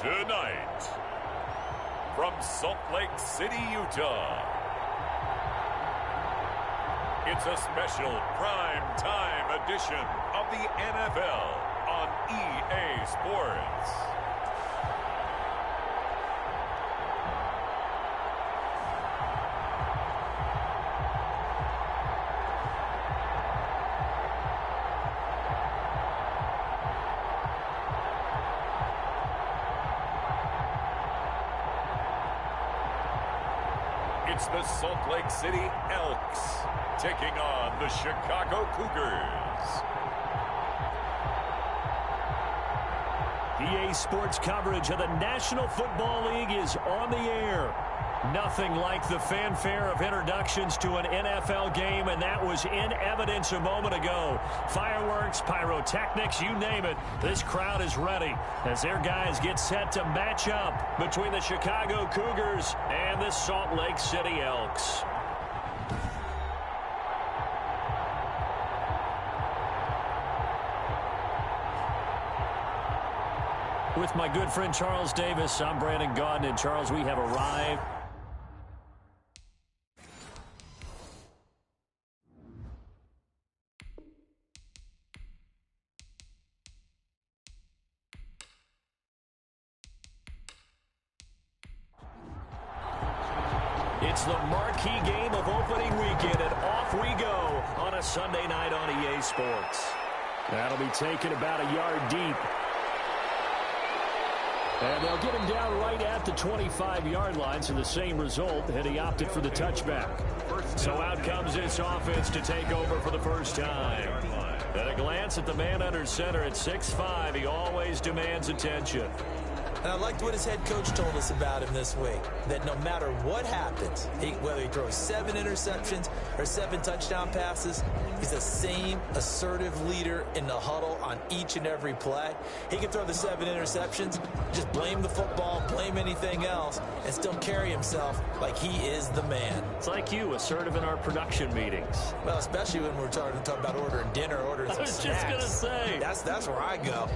Tonight, from Salt Lake City, Utah, it's a special prime time edition of the NFL on EA Sports. It's the Salt Lake City Elks taking on the Chicago Cougars. EA Sports coverage of the National Football League is on the air. Nothing like the fanfare of introductions to an NFL game, and that was in evidence a moment ago. Fireworks, pyrotechnics, you name it. This crowd is ready as their guys get set to match up between the Chicago Cougars and the Salt Lake City Elks. With my good friend Charles Davis, I'm Brandon Gaudin, and Charles, we have arrived. It's the marquee game of opening weekend, and off we go on a Sunday night on EA Sports. That'll be taken about a yard deep. And they'll get him down right at the 25-yard line, so the same result, and he opted for the touchback. So out comes this offense to take over for the first time. At a glance at the man under center at 6'5", he always demands attention. And I liked what his head coach told us about him this week, that no matter what happens, whether he throws 7 interceptions or 7 touchdown passes, he's the same assertive leader in the huddle on each and every play. He can throw the 7 interceptions, just blame the football, blame anything else, and still carry himself like he is the man. It's like you, assertive in our production meetings. Well, especially when we're talking about ordering dinner, ordering some snacks. I was just going to say. That's where I go.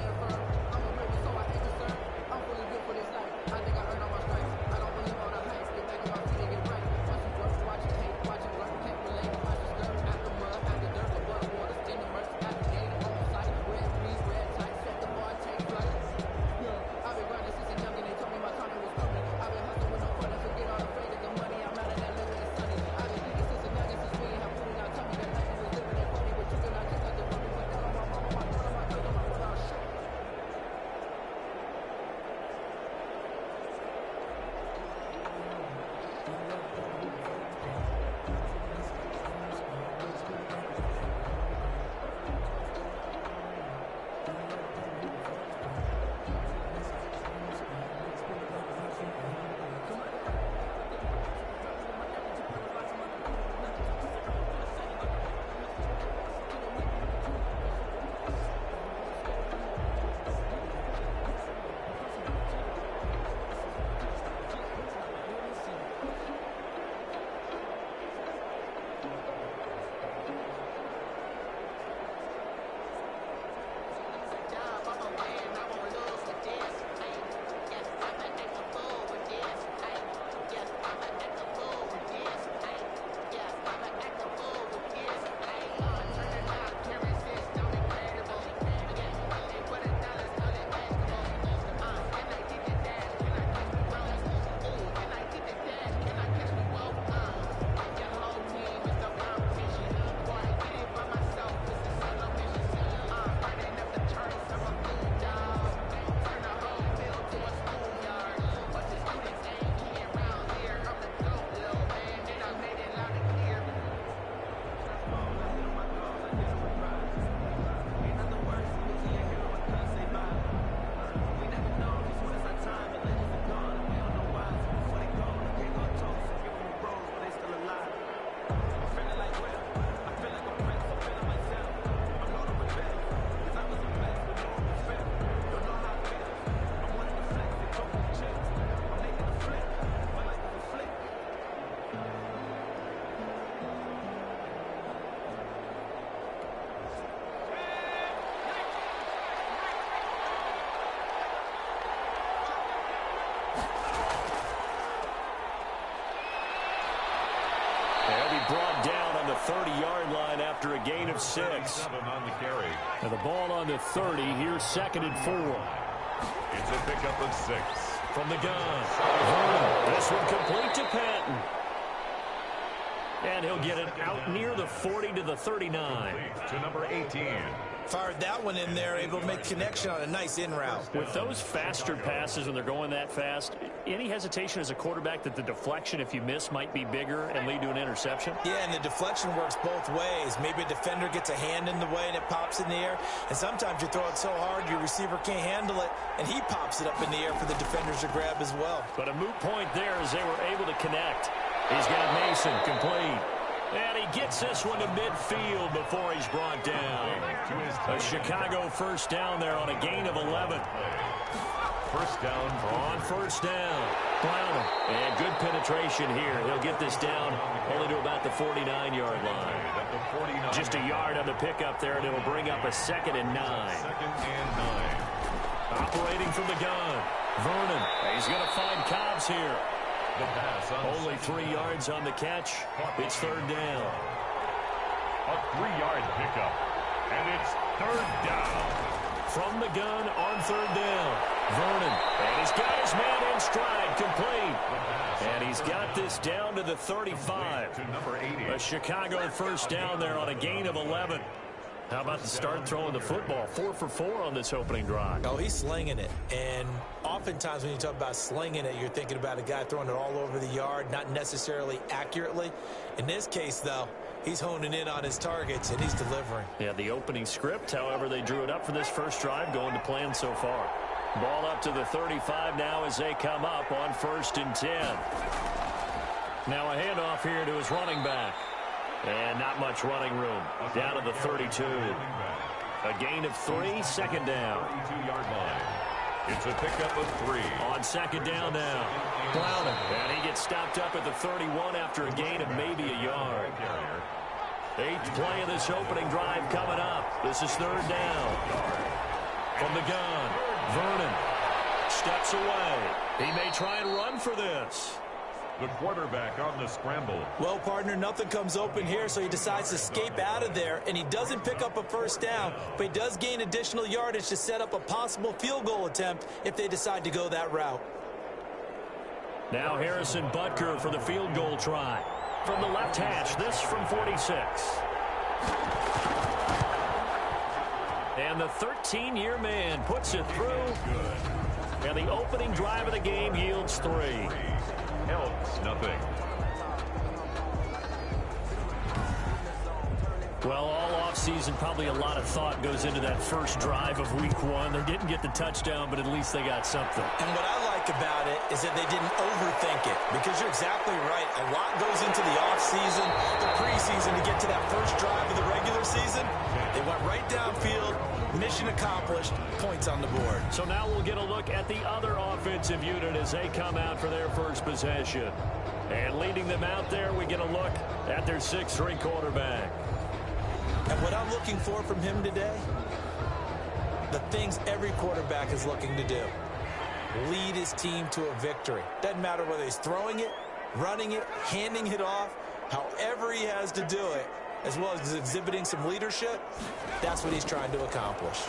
after a gain of 6. On the carry. And the ball on the 30. Here's 2nd and 4. It's a pickup of 6. From the gun. This one complete to Patton. And he'll get it out near the 40 to the 39. To number 18. Fired that one in there, able to make connection on a nice in route. With those faster passes when they're going that fast, any hesitation as a quarterback that the deflection, if you miss, might be bigger and lead to an interception? Yeah, and the deflection works both ways. Maybe a defender gets a hand in the way and it pops in the air. And sometimes you throw it so hard your receiver can't handle it, and he pops it up in the air for the defenders to grab as well. But a moot point there as they were able to connect. He's got Mason complete. And he gets this one to midfield before he's brought down. A Chicago first down there on a gain of 11. First down. On first down. Brown. And good penetration here. He'll get this down only to about the 49-yard line. Just a yard on the pickup there, and it'll bring up a 2nd and 9. 2nd and 9. Operating from the gun. Vernon. He's going to find Cobbs here. The pass only 3 yards on the catch. It's 3rd down. A 3-yard pickup. And it's 3rd down. From the gun on 3rd down. Vernon. And he's got his man in stride. Complete. And he's got this down to the 35. To number 80. A Chicago first down there on a gain of 11. How about the start throwing the football? 4 for 4 on this opening drive. Oh, he's slinging it. And oftentimes when you talk about slinging it, you're thinking about a guy throwing it all over the yard, not necessarily accurately. In this case, though, he's honing in on his targets, and he's delivering. Yeah, the opening script, however, they drew it up for this first drive, going to plan so far. Ball up to the 35 now as they come up on 1st and 10. Now a handoff here to his running back. And not much running room. Down to the 32. A gain of 3, 2nd down. 32-yard line. It's a pickup of 3. On 2nd down now. Brown. And he gets stopped up at the 31 after a gain of maybe a yard. 8th play of this opening drive coming up. This is 3rd down. From the gun. Vernon steps away. He may try and run for this. The quarterback on the scramble. Well, partner, nothing comes open here, so he decides to escape out of there, and he doesn't pick up a first down, but he does gain additional yardage to set up a possible field goal attempt if they decide to go that route. Now Harrison Butker for the field goal try. From the left hash, this from 46. And the 13-year man puts it through. And the opening drive of the game yields 3. Elks, nothing. Well, all offseason, probably a lot of thought goes into that first drive of week 1. They didn't get the touchdown, but at least they got something. And what I like about it is that they didn't overthink it, because you're exactly right. A lot goes into the offseason, the preseason to get to that first drive of the regular season. They went right downfield, mission accomplished, points on the board. So now we'll get a look at the other offensive unit as they come out for their first possession. And leading them out there, we get a look at their 6'3" quarterback. And what I'm looking for from him today, the things every quarterback is looking to do. Lead his team to a victory. Doesn't matter whether he's throwing it, running it, handing it off, however he has to do it, as well as exhibiting some leadership, that's what he's trying to accomplish.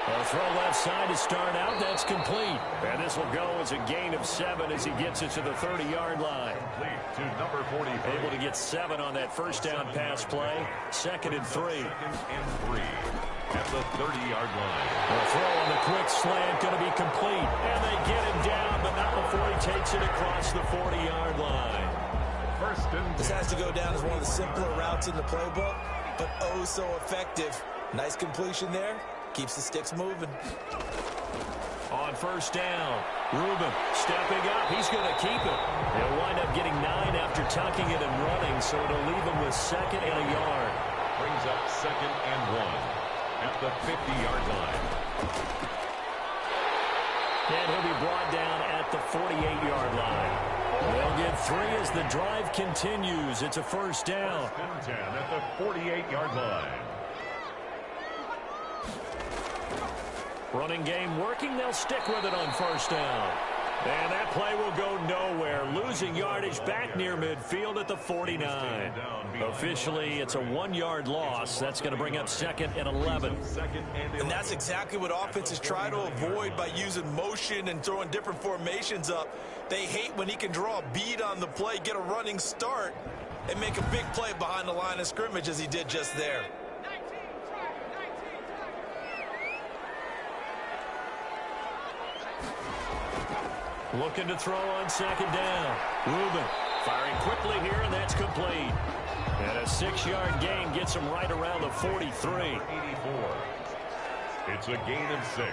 A throw left side to start out. That's complete. And this will go as a gain of 7 as he gets it to the 30-yard line. Complete to number 40. Able to get 7 on that first down pass play. 2nd and 3. 2nd and 3 at the 30-yard line. The throw on the quick slant going to be complete. And they get him down, but not before he takes it across the 40-yard line. First and 10. This has to go down as one of the simpler routes in the playbook, but oh so effective. Nice completion there. Keeps the sticks moving. On first down, Rubin stepping up. He's going to keep it. He'll wind up getting 9 after tucking it and running, so it'll leave him with 2nd and a yard. Brings up 2nd and 1 at the 50-yard line. And he'll be brought down at the 48-yard line. They'll get 3 as the drive continues. It's a first down. First and 10 at the 48-yard line. Running game working. They'll stick with it on first down. And that play will go nowhere. Losing yardage back near midfield at the 49. Officially, it's a 1-yard loss. That's going to bring up 2nd and 11. And that's exactly what offenses try to avoid by using motion and throwing different formations up. They hate when he can draw a bead on the play, get a running start, and make a big play behind the line of scrimmage as he did just there. Looking to throw on 2nd down. Rubin firing quickly here, and that's complete. And a 6-yard gain gets him right around the 43. 84. It's a gain of 6.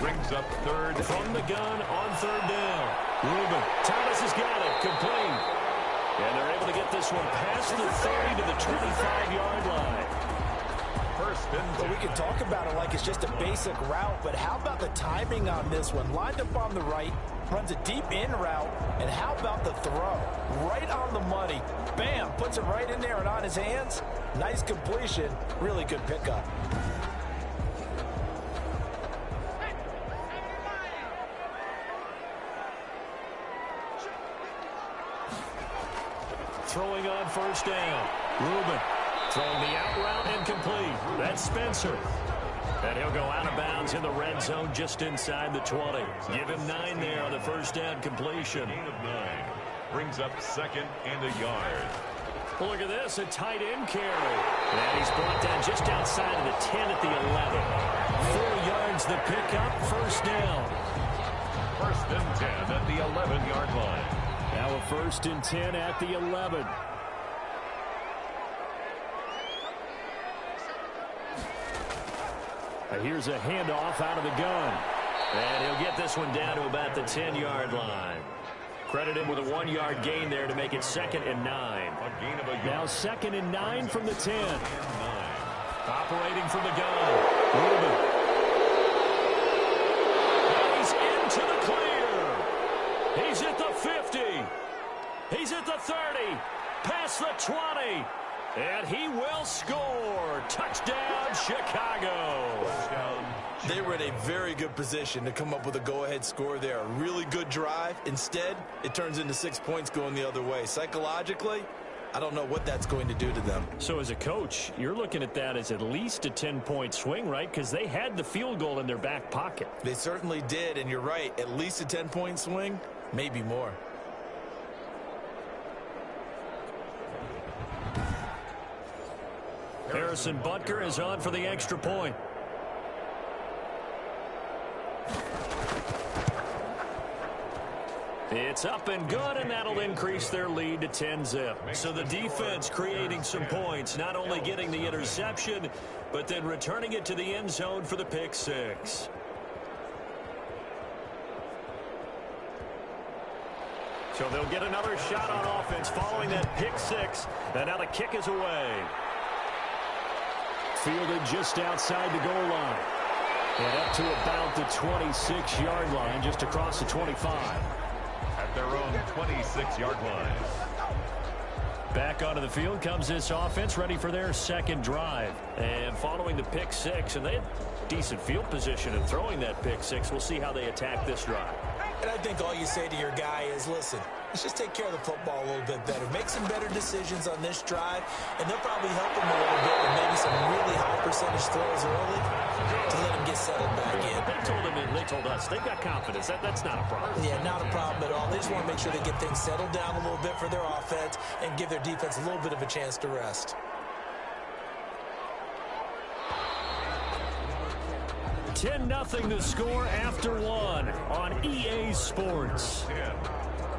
Brings up 3rd. From the gun on 3rd down. Rubin. Thomas has got it. Complete. And they're able to get this one past the 30 to the 25-yard line. But we can talk about it like it's just a basic route, but how about the timing on this one? Lined up on the right, runs a deep in route, and how about the throw? Right on the money. Bam, puts it right in there and on his hands. Nice completion, really good pickup. Throwing on 1st down. Rubin throwing the out route and complete. That's Spencer. And he'll go out of bounds in the red zone just inside the 20. Give him 9 there on the 1st down completion. Gain of 9. Brings up 2nd and a yard. Well, look at this, a tight end carry. And he's brought down just outside of the 10 at the 11. 4 yards the pickup, 1st down. 1st and 10 at the 11-yard line. Now a 1st and 10 at the 11. Here's a handoff out of the gun. And he'll get this one down to about the 10-yard line. Credit him with a 1-yard gain there to make it 2nd and 9. Now 2nd and 9 from the 10. Operating from the gun. Rubin. And he's into the clear. He's at the 50. He's at the 30. Past the 20. And he will score. Touchdown, Chicago. They were in a very good position to come up with a go-ahead score there. A really good drive. Instead, it turns into 6 points going the other way. Psychologically, I don't know what that's going to do to them. So as a coach, you're looking at that as at least a 10-point swing, right? Because they had the field goal in their back pocket. They certainly did, and you're right. At least a 10-point swing, maybe more. Harrison Butker is on for the extra point. It's up and good, and that'll increase their lead to 10-zip. So the defense creating some points, not only getting the interception, but then returning it to the end zone for the pick 6. So they'll get another shot on offense following that pick 6. And now the kick is away. Fielded just outside the goal line. And up to about the 26-yard line, just across the 25. At their own 26-yard line. Back onto the field comes this offense, ready for their 2nd drive. And following the pick 6, and they had decent field position in throwing that pick 6. We'll see how they attack this drive. And I think all you say to your guy is, listen, let's just take care of the football a little bit better. Make some better decisions on this drive, and they'll probably help him a little bit with maybe some really high percentage throws early to let him get settled back in. They told us they've got confidence. That's not a problem. Yeah, not a problem at all. They just want to make sure they get things settled down a little bit for their offense and give their defense a little bit of a chance to rest. 10-0 the score after 1 on EA Sports. 10.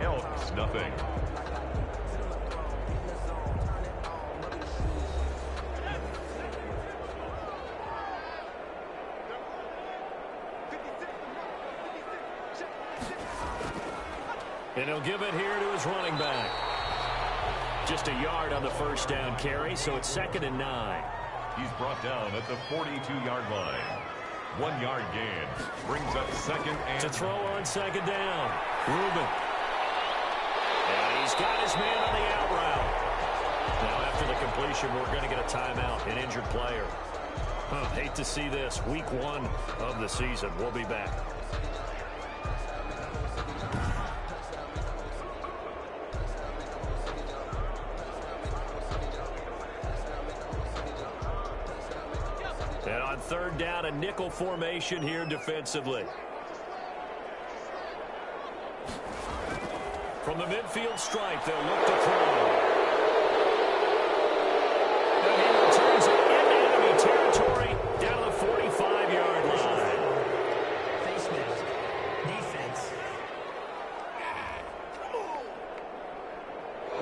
Elks, nothing. And he'll give it here to his running back. Just a yard on the 1st down carry, so it's 2nd and 9. He's brought down at the 42-yard line. 1-yard gain. Brings up 2nd and... To throw on 2nd down. Rubin. And he's got his man on the out route. Now after the completion, we're going to get a timeout, an injured player. Hate to see this. Week 1 of the season. We'll be back. And on third down, a nickel formation here defensively. From the midfield stripe, they'll look to throw. And he returns it into enemy territory down to the 45-yard line. Face mask. Defense.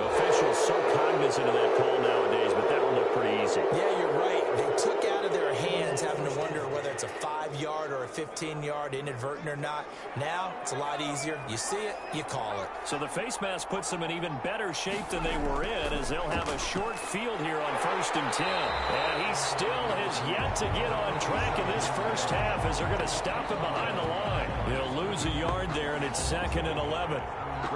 Officials so cognizant of that call nowadays, but that one looked pretty easy. Yeah, you're right. They took out of their hands having to wonder whether it's a 5-yard or a 15-yard inadvertent or not. Now, it's a lot easier. You see it, you call it. So the face mask puts them in even better shape than they were in, as they'll have a short field here on 1st and 10. And he still has yet to get on track in this first half, as they're going to stop him behind the line. He'll lose a yard there, and it's 2nd and 11.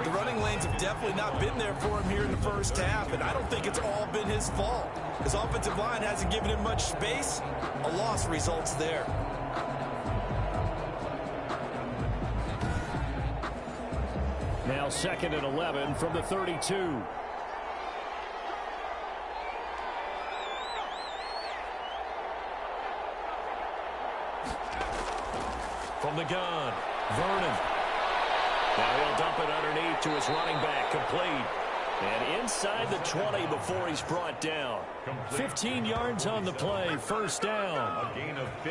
The running lanes have definitely not been there for him here in the first half, and I don't think it's all been his fault. His offensive line hasn't given him much space. A loss results there. Now 2nd and 11 from the 32. From the gun, Vernon. Now he'll dump it underneath to his running back, complete. And inside the 20 before he's brought down. 15 yards on the play, first down.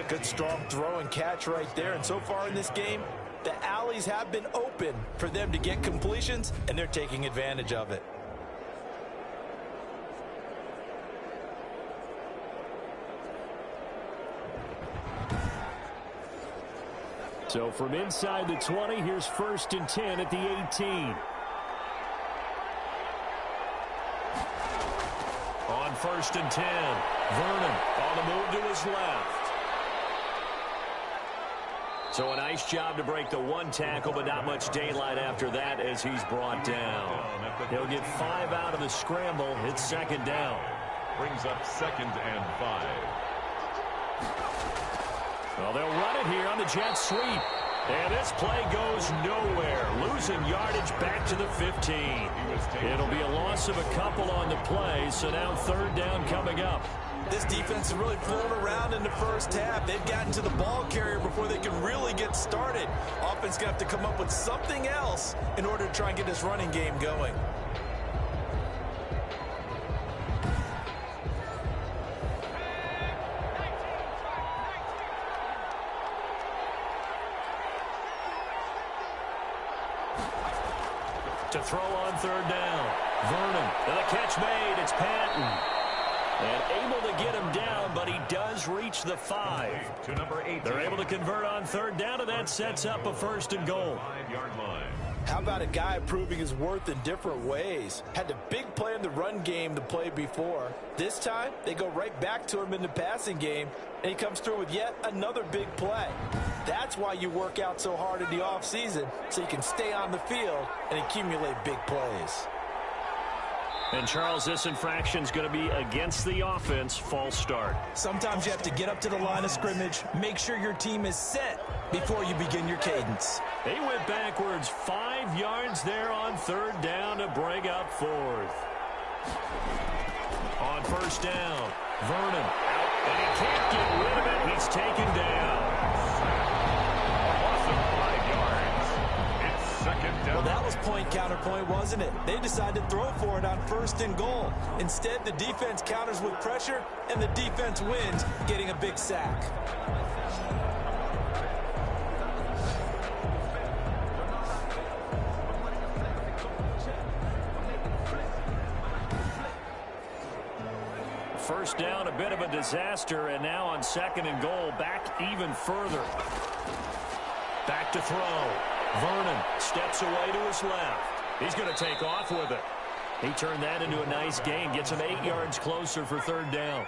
Good strong throw and catch right there. And so far in this game, the alleys have been open for them to get completions, and they're taking advantage of it. So from inside the 20, here's 1st and 10 at the 18. On 1st and 10, Vernon on the move to his left. So a nice job to break the one tackle, but not much daylight after that as he's brought down. He'll get 5 out of the scramble. It's 2nd down. Brings up 2nd and 5. Well, they'll run it here on the jet sweep. And this play goes nowhere. Losing yardage back to the 15. It'll be a loss of a couple on the play, so now 3rd down coming up. This defense is really flown around in the first half. They've gotten to the ball carrier before they can really get started. Offense going to have to come up with something else in order to try and get this running game going. To throw on 3rd down. Vernon. And the catch made. It's Patton. And able to get him down, but he does reach the 5. To number 8. They're able to convert on 3rd down, and that sets up a 1st and goal. 5-yard line. How about a guy proving his worth in different ways? Had a big play in the run game to play before. This time, they go right back to him in the passing game, and he comes through with yet another big play. That's why you work out so hard in the offseason, so you can stay on the field and accumulate big plays. And, Charles, this infraction's going to be against the offense. False start. Sometimes you have to get up to the line of scrimmage, make sure your team is set before you begin your cadence. They went backwards 5 yards there on 3rd down to bring up 4th. On 1st down, Vernon out, and he can't get rid of it. He's taken down. Loss of 5 yards. It's 2nd down. Well, that was point counterpoint, wasn't it? They decided to throw for it on 1st and goal. Instead, the defense counters with pressure, and the defense wins, getting a big sack. First down, a bit of a disaster, and now on 2nd and goal, back even further. Back to throw. Vernon steps away to his left. He's going to take off with it. He turned that into a nice gain, gets him 8 yards closer for 3rd down.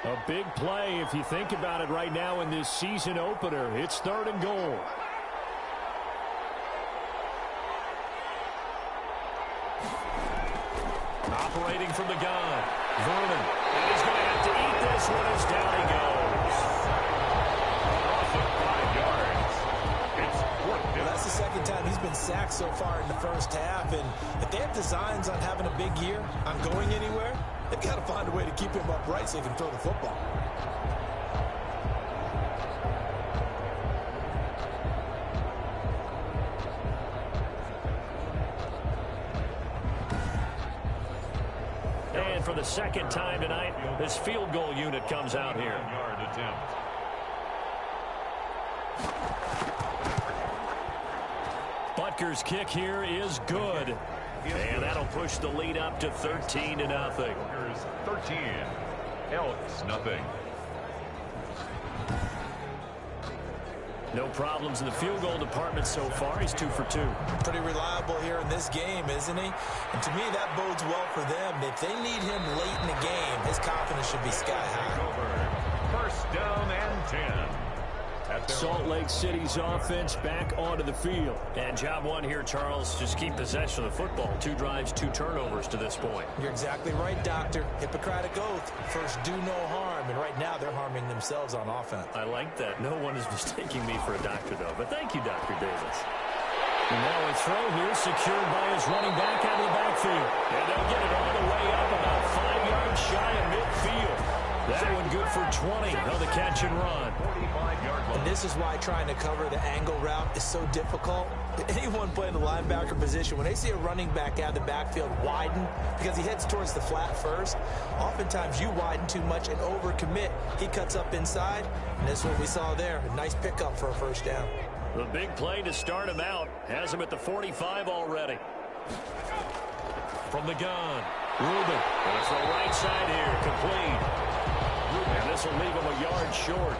A big play if you think about it right now in this season opener. It's 3rd and goal. Operating from the gun, Vernon. And he's going to have to eat this one as down he goes. Loss of 5 yards. It's 4th down. Well, that's the 2nd time he's been sacked so far in the first half, and if they have designs on having a big year, on going anywhere, they've got to find a way to keep him upright so he can throw the football. for the second time tonight. This field goal unit comes out here. Yard attempt. Butker's kick here is good. And that'll push the lead up to 13-0. 13. Elks, nothing. No problems in the field goal department so far. He's 2 for 2. Pretty reliable here in this game, isn't he? And to me, that bodes well for them. If they need him late in the game, his confidence should be sky high. First down and 10. Salt Lake City's offense back onto the field. And job one here, Charles, just keep possession of the football. 2 drives, 2 turnovers to this point. You're exactly right, Doctor. Hippocratic oath. First, do no harm. And right now, they're harming themselves on offense. I like that. No one is mistaking me for a doctor, though. But thank you, Dr. Davis. And now a throw here secured by his running back out of the backfield. And they'll get it all the way up about 5 yards shy of midfield. That one good for 20 on the catch and run. And this is why trying to cover the angle route is so difficult. Anyone playing the linebacker position, when they see a running back out of the backfield widen because he heads towards the flat first, oftentimes you widen too much and overcommit. He cuts up inside, and that's what we saw there. A nice pickup for a first down. The big play to start him out has him at the 45 already. From the gun, Rubin. And it's the right side here, complete. And this will leave him a yard short.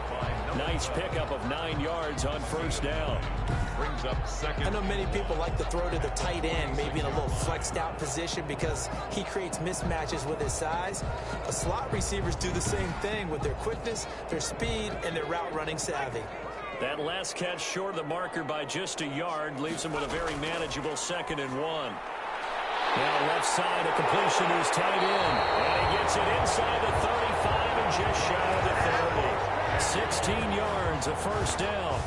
Nice pickup of 9 yards on first down. Brings up second. I know many people like to throw to the tight end, maybe in a little flexed out position because he creates mismatches with his size. The slot receivers do the same thing with their quickness, their speed, and their route running savvy. That last catch short of the marker by just a yard leaves him with a very manageable 2nd and 1. Now left side, a completion to his tight end. And he gets it inside the 35 and just shy of the 30. 16 yards, a first down.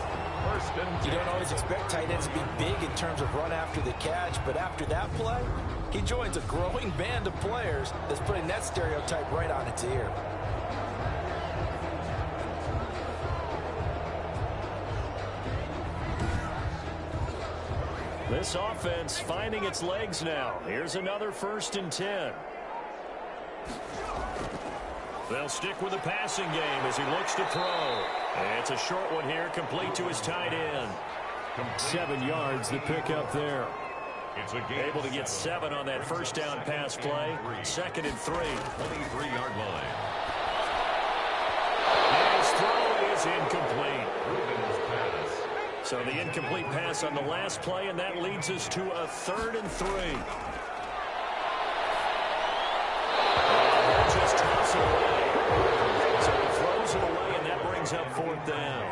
You don't always expect tight ends to be big in terms of run after the catch, but after that play, he joins a growing band of players that's putting that stereotype right on its ear. This offense finding its legs now. Here's another 1st and 10. They'll stick with the passing game as he looks to throw. And it's a short one here, complete to his tight end. 7 yards, the pickup there. Able to get 7 on that first down pass play. 2nd and 3. 23-yard line. His throw is incomplete. So the incomplete pass on the last play, and that leads us to a 3rd and 3. And just toss it away. So he throws it away, and that brings up 4th down.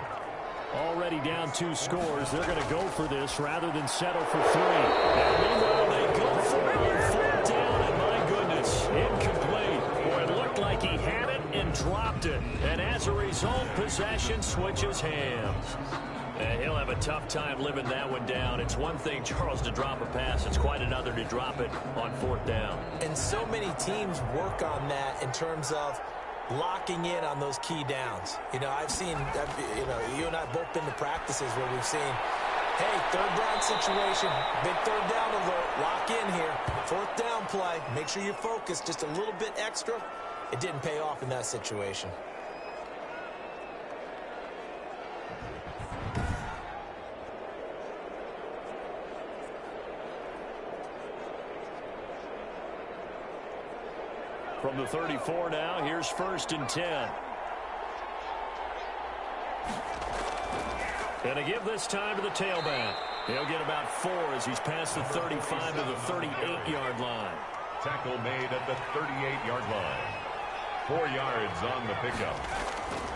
Already down 2 scores. They're going to go for this rather than settle for 3. And meanwhile, they go for it on 4th down, and my goodness, incomplete. Boy, it looked like he had it and dropped it. And as a result, possession switches hands. And he'll have a tough time living that one down. It's one thing, Charles, to drop a pass. It's quite another to drop it on 4th down. And so many teams work on that in terms of locking in on those key downs. You know, I've seen, you and I have both been to practices where we've seen, hey, 3rd down situation, big 3rd down alert, lock in here. 4th down play, make sure you're focused just a little bit extra. It didn't pay off in that situation. From the 34 now, here's 1st and 10. And to give this time to the tailback. He'll get about 4 as he's past the 35 to the 38-yard line. Tackle made at the 38-yard line. 4 yards on the pickup.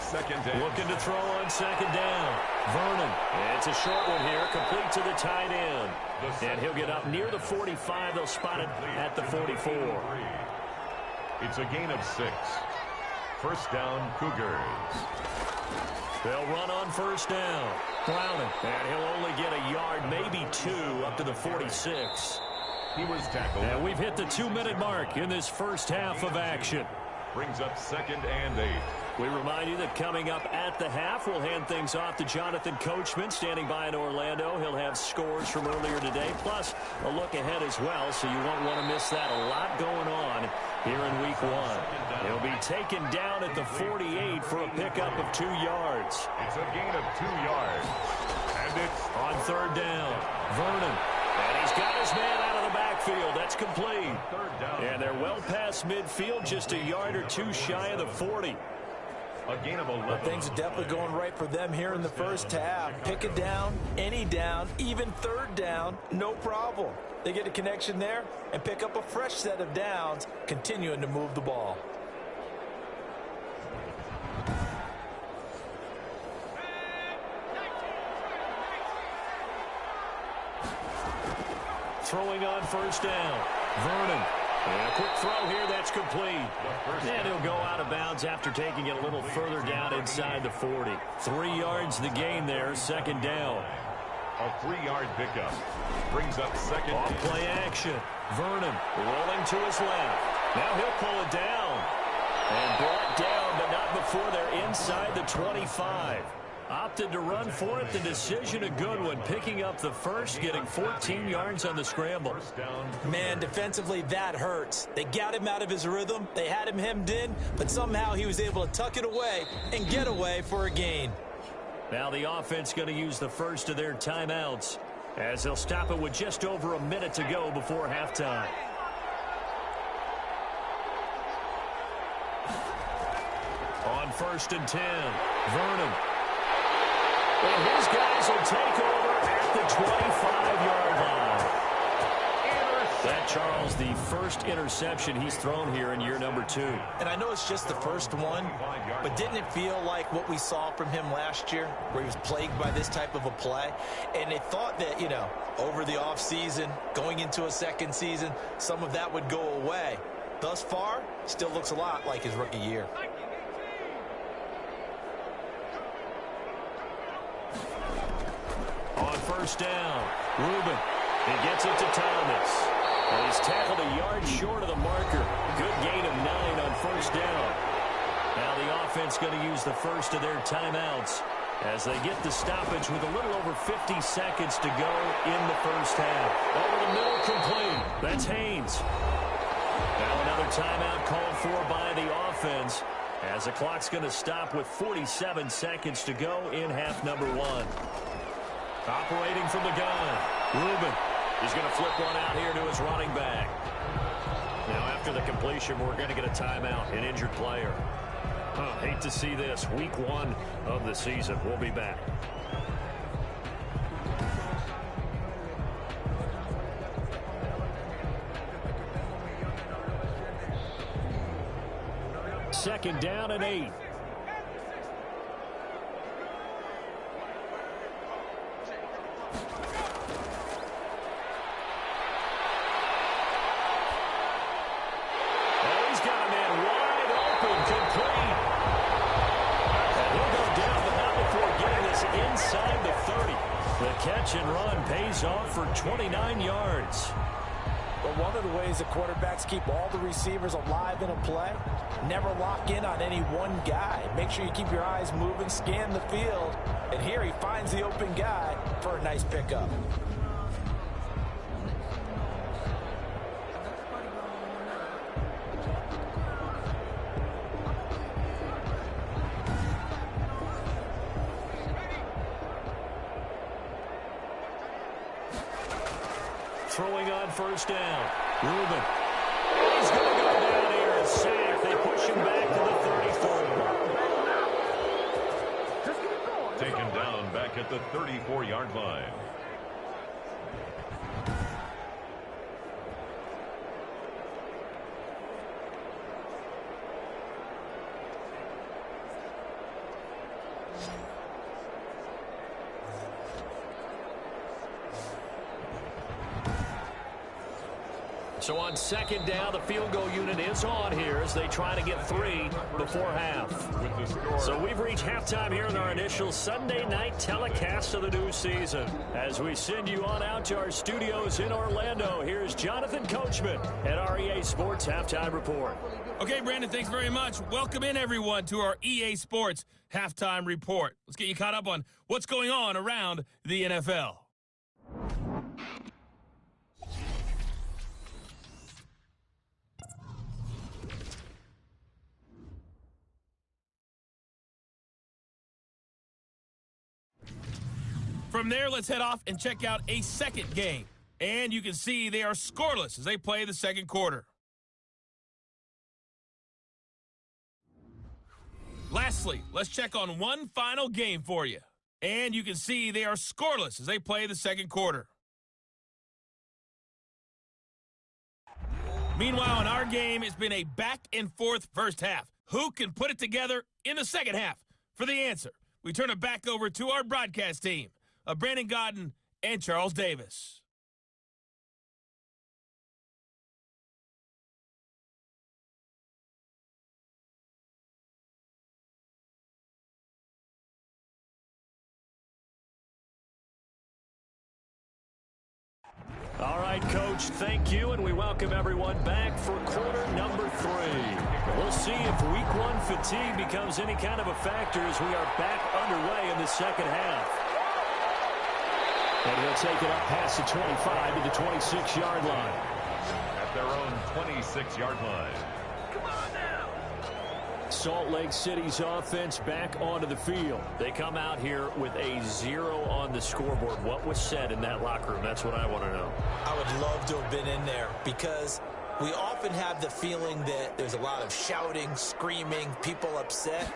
2nd down. Looking to throw on 2nd down. Vernon. It's a short one here, complete to the tight end. And he'll get up near the 45. They'll spot it at the 44. It's a gain of 6. First down, Cougars. They'll run on first down. Browning. And he'll only get a yard, maybe 2, up to the 46. He was tackled. And we've hit the 2-minute mark in this first half of action. Brings up 2nd and 8. We remind you that coming up at the half, we'll hand things off to Jonathan Coachman, standing by in Orlando. He'll have scores from earlier today, plus a look ahead as well, so you won't want to miss that. A lot going on here in Week 1. He'll be taken down at the 48 for a pickup of 2 yards. It's a gain of 2 yards. And it's on 3rd down. Vernon. And he's got his man out of the backfield. That's complete. And they're well past midfield, just a yard or 2 shy of the 40. a gain of 11. Well, things are definitely going right for them here in the first half. Pick a down, any down, even 3rd down, no problem. They get a connection there and pick up a fresh set of downs, continuing to move the ball. Throwing on 1st down. Vernon. And a quick throw here, that's complete. And he'll go out of bounds after taking it a little further down inside the 40. 3 yards the gain there, 2nd down. A 3-yard pickup. Brings up 2nd. Off play action. Vernon rolling to his left. Now he'll pull it down. And brought down, but not before they're inside the 25. Opted to run for it. The decision a good one. Picking up the first, getting 14 yards on the scramble. Man, defensively, that hurts. They got him out of his rhythm. They had him hemmed in, but somehow he was able to tuck it away and get away for a gain. Now the offense going to use the first of their timeouts as they'll stop it with just over a minute to go before halftime. On 1st and 10, Vernon. And his guys will take over at the 25-yard line. That, Charles, the first interception he's thrown here in year number 2. And I know it's just the first one, but didn't it feel like what we saw from him last year, where he was plagued by this type of a play? And they thought that, you know, over the offseason, going into a second season, some of that would go away. Thus far, still looks a lot like his rookie year. On 1st down, Rubin. He gets it to Thomas. And he's tackled a yard short of the marker. Good gain of 9 on 1st down. Now the offense going to use the first of their timeouts as they get the stoppage with a little over 50 seconds to go in the first half. Over the middle, complete. That's Haynes. Now another timeout called for by the offense as the clock's going to stop with 47 seconds to go in half number 1. Operating from the gun, Rubin. He's going to flip one out here to his running back. Now after the completion, we're going to get a timeout, an injured player. Hate to see this. Week 1 of the season. We'll be back. Second down and 8. Catch and run pays off for 29 yards. But one of the ways the quarterbacks keep all the receivers alive in a play, never lock in on any one guy. Make sure you keep your eyes moving, scan the field, and here he finds the open guy for a nice pickup. Throwing on 1st down. Rubin. He's going to go down here and sack. They push him back to the 34. Taken down back at the 34-yard line. So on 2nd down, the field goal unit is on here as they try to get 3 before half. So we've reached halftime here in our initial Sunday night telecast of the new season. As we send you on out to our studios in Orlando, here's Jonathan Coachman at our EA Sports Halftime Report. Okay, Brandon, thanks very much. Welcome in, everyone, to our EA Sports Halftime Report. Let's get you caught up on what's going on around the NFL. From there, let's head off and check out a second game. And you can see they are scoreless as they play the second quarter. Lastly, let's check on one final game for you. And you can see they are scoreless as they play the second quarter. Meanwhile, in our game, it's been a back-and-forth first half. Who can put it together in the second half? For the answer, we turn it back over to our broadcast team of Brandon Godden and Charles Davis. All right, Coach, thank you, and we welcome everyone back for quarter number 3. We'll see if week 1 fatigue becomes any kind of a factor as we are back underway in the second half. And he'll take it up past the 25 to the 26-yard line. At their own 26-yard line. Salt Lake City's offense back onto the field. They come out here with a 0 on the scoreboard. What was said in that locker room? That's what I want to know. I would love to have been in there because we often have the feeling that there's a lot of shouting, screaming, people upset.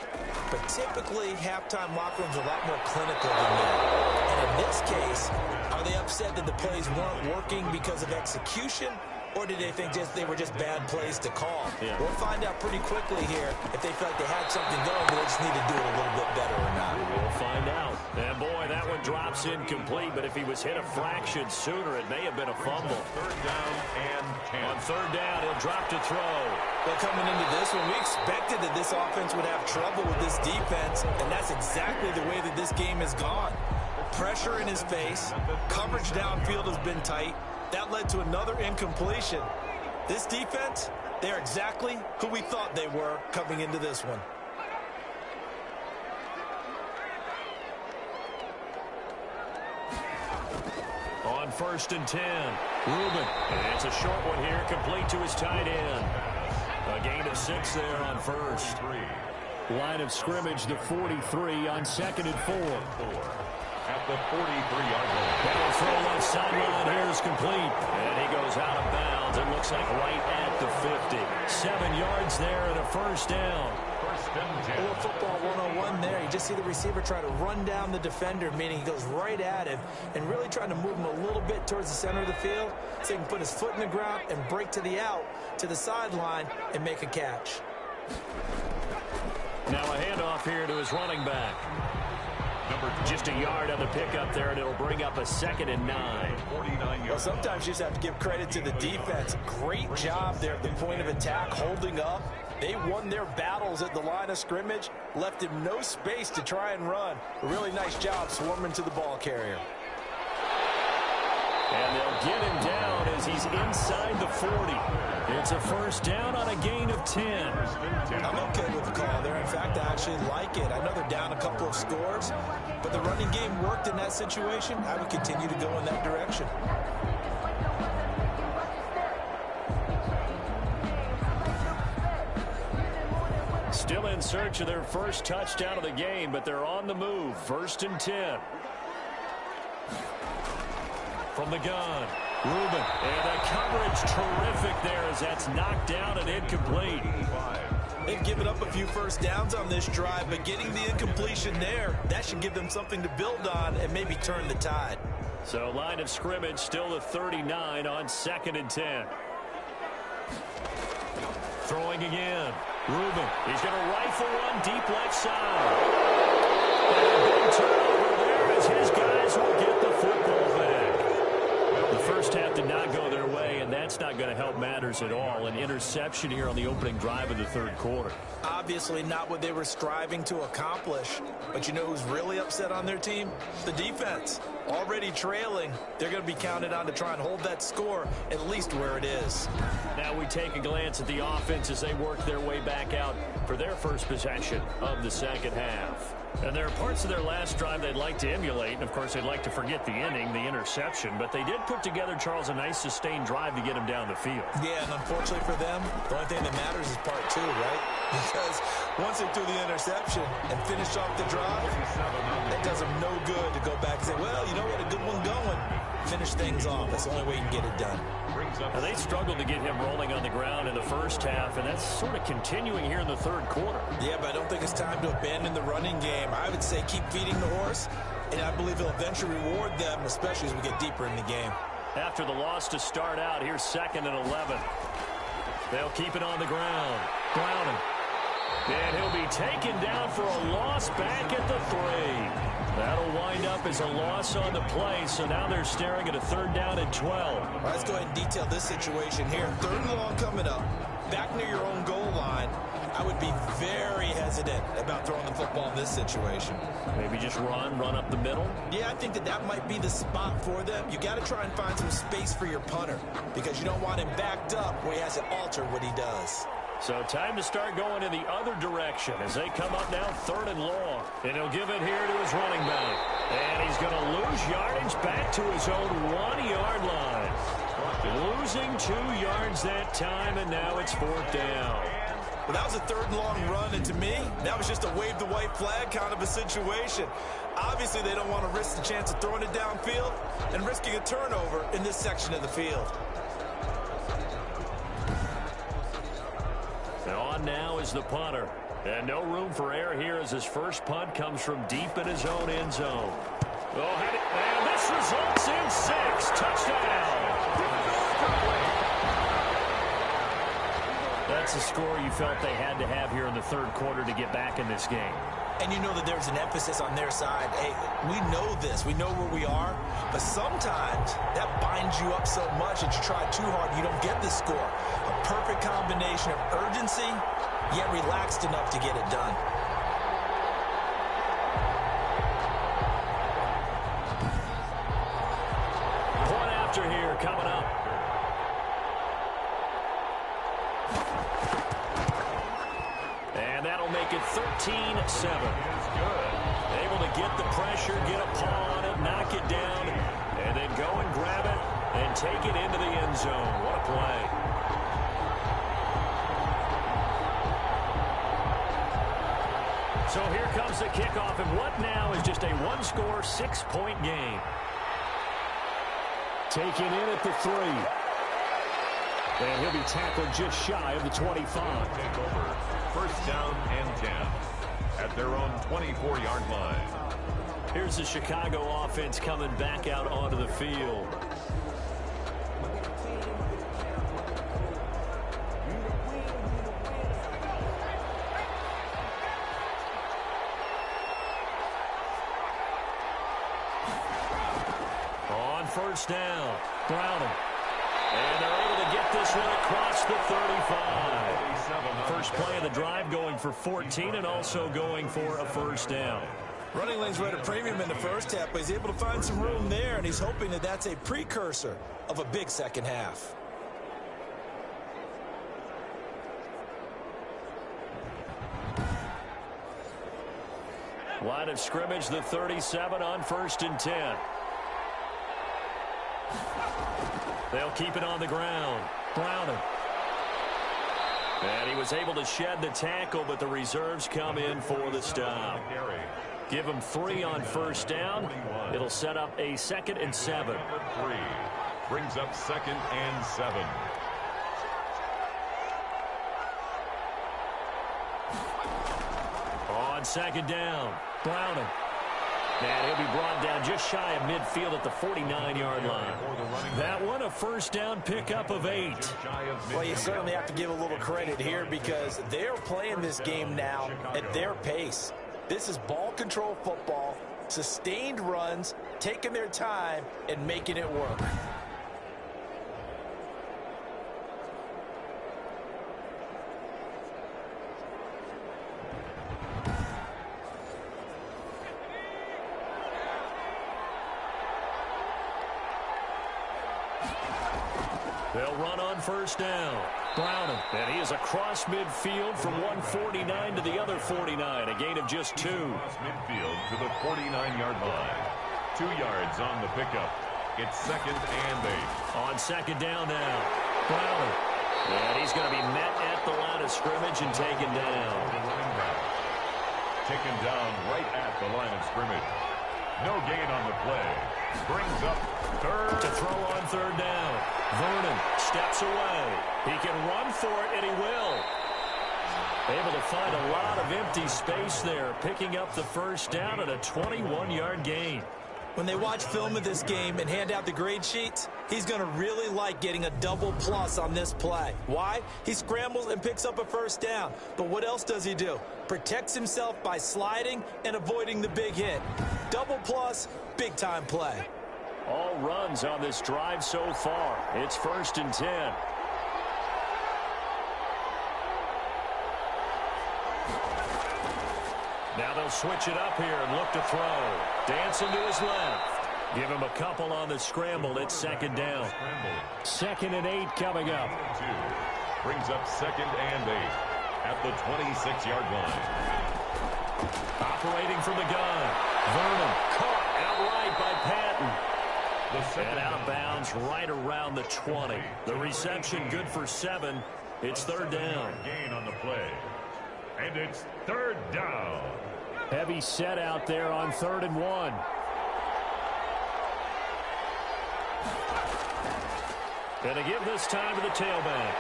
But typically, halftime locker rooms are a lot more clinical than that. And in this case, are they upset that the plays weren't working because of execution? Or did they think they were just bad plays to call? Yeah. We'll find out pretty quickly here if they felt they had something going, but they just need to do it a little bit better or not. We'll find out. And boy, that one drops incomplete, but if he was hit a fraction sooner, it may have been a fumble. Third down and 10. On third down, he'll drop to throw. Well, coming into this one, we expected that this offense would have trouble with this defense, and that's exactly the way that this game has gone. Pressure in his face, coverage downfield has been tight. That led to another incompletion. This defense, they're exactly who we thought they were coming into this one. On 1st and 10, Reuben. And it's a short one here, complete to his tight end. A gain of 6 there on first. Line of scrimmage, the 43 on 2nd and 4. At the 43-yard line. That'll throw left sideline here is complete. And he goes out of bounds. It looks like right at the 50. 7 yards there and a first down. First and 10. A little football 101 there. You just see the receiver try to run down the defender, meaning he goes right at him and really trying to move him a little bit towards the center of the field so he can put his foot in the ground and break to the out, to the sideline, and make a catch. Now a handoff here to his running back. Just a yard on the pickup there, and it'll bring up a 2nd and 9. 49 yards. Well, sometimes you just have to give credit to the defense. Great job there at the point of attack, holding up. They won their battles at the line of scrimmage, left him no space to try and run. A really nice job swarming to the ball carrier. And they'll get him down as he's inside the 40. It's a first down on a gain of 10. I'm okay with the call there. In fact, I actually like it. I know they're down a couple of scores, but the running game worked in that situation. I would continue to go in that direction. Still in search of their first touchdown of the game, but they're on the move. 1st and 10. From the gun, Reuben. And the coverage terrific there as that's knocked down and incomplete. They've given up a few first downs on this drive, but getting the incompletion there, that should give them something to build on and maybe turn the tide. So line of scrimmage still the 39 on 2nd and 10. Throwing again. Reuben. He's going to rifle one deep left side. And a big turnover there as his guys will get the football back. The first half did not go their way, and that's not going to help matters at all. An interception here on the opening drive of the third quarter. Obviously not what they were striving to accomplish. But you know who's really upset on their team? The defense. already trailing. They're going to be counted on to try and hold that score at least where it is. Now we take a glance at the offense as they work their way back out for their first possession of the second half. And there are parts of their last drive they'd like to emulate. And, of course, they'd like to forget the inning, the interception. But they did put together, Charles, a nice sustained drive to get him down the field. Yeah, and unfortunately for them, the only thing that matters is part two, right? Because once they threw the interception and finished off the drive, that does them no good to go back and say, well, you know what, a good one going. Finish things off. That's the only way you can get it done. Now, they struggled to get him rolling on the ground in the first half, and that's sort of continuing here in the third quarter. Yeah, but I don't think it's time to abandon the running game. I would say keep feeding the horse, and I believe it'll eventually reward them, especially as we get deeper in the game. After the loss to start out, here's 2nd and 11. They'll keep it on the ground. Browning. And he'll be taken down for a loss back at the 3. That'll wind up as a loss on the play, so now they're staring at a 3rd down and 12. All right, let's go ahead and detail this situation here. 3rd and long coming up, back near your own goal line. I would be very hesitant about throwing the football in this situation. Maybe just run up the middle? Yeah, I think that might be the spot for them. You got to try and find some space for your punter because you don't want him backed up where he has to alter what he does. So time to start going in the other direction as they come up now 3rd and long. And he'll give it here to his running back. And he's going to lose yardage back to his own 1-yard line. Losing 2 yards that time, and now it's 4th down. Well, that was a 3rd and long run, and to me, that was just a wave the white flag kind of a situation. Obviously, they don't want to risk the chance of throwing it downfield and risking a turnover in this section of the field. On now is the punter. And no room for error here as his first punt comes from deep in his own end zone. And this results in 6. Touchdown. That's a score you felt they had to have here in the 3rd quarter to get back in this game. And you know that there's an emphasis on their side. Hey, we know this. We know where we are. But sometimes that binds you up so much that you try too hard, you don't get the score. A perfect combination of urgency, yet relaxed enough to get it done. Point after here coming up. And that'll make it 13-7. Able to get the pressure, get a paw on it, knock it down, and then go and grab it and take it into the end zone. What a play. So here comes the kickoff, and what now is just a 1-score, 6-point game. Taken in at the 3. And he'll be tackled just shy of the 25. Take over. 1st down and 10 at their own 24-yard line. Here's the Chicago offense coming back out onto the field. On 1st down, Browning. And they're able to get this one across the 35. First play of the drive going for 14 and also going for a 1st down. Running lanes were at a premium in the first half, but he's able to find some room there, and he's hoping that that's a precursor of a big second half. Line of scrimmage, the 37 on 1st and 10. They'll keep it on the ground. Browning. And he was able to shed the tackle, but the reserves come in for the stop. Give him 3 on 1st down. It'll set up a 2nd and 7. 3 brings up 2nd and 7. On 2nd down, Browning. And he'll be brought down just shy of midfield at the 49-yard line. That one, a 1st down pickup of 8. Well, you certainly have to give a little credit here because they're playing this game now at their pace. This is ball control football, sustained runs, taking their time, and making it work. They'll run on first down. Brown, and he is across midfield from 149 to the other 49, a gain of just 2. Across midfield to the 49-yard line. 2 yards on the pickup. It's 2nd and 8. On 2nd down now. Brown, and he's going to be met at the line of scrimmage and taken down. Taken down right at the line of scrimmage. No gain on the play. Brings up 3rd. To throw on 3rd down. Vernon steps away. He can run for it, and he will. Able to find a lot of empty space there, picking up the 1st down and a 21-yard gain. When they watch film of this game and hand out the grade sheets, he's going to really like getting a double plus on this play. Why? He scrambles and picks up a 1st down. But what else does he do? Protects himself by sliding and avoiding the big hit. Double plus, big-time play. All runs on this drive so far. It's 1st and 10. Now they'll switch it up here and look to throw. Dancing to his left. Give him a couple on the scramble. It's 2nd down. 2nd and 8 coming up. Brings up 2nd and 8 at the 26-yard line. Operating from the gun. Vernon caught outright by Patton. And out of bounds right around the 20. The reception good for 7. It's 3rd down. Gain on the play. And it's 3rd down. Heavy set out there on 3rd and 1. And to give this time to the tailback.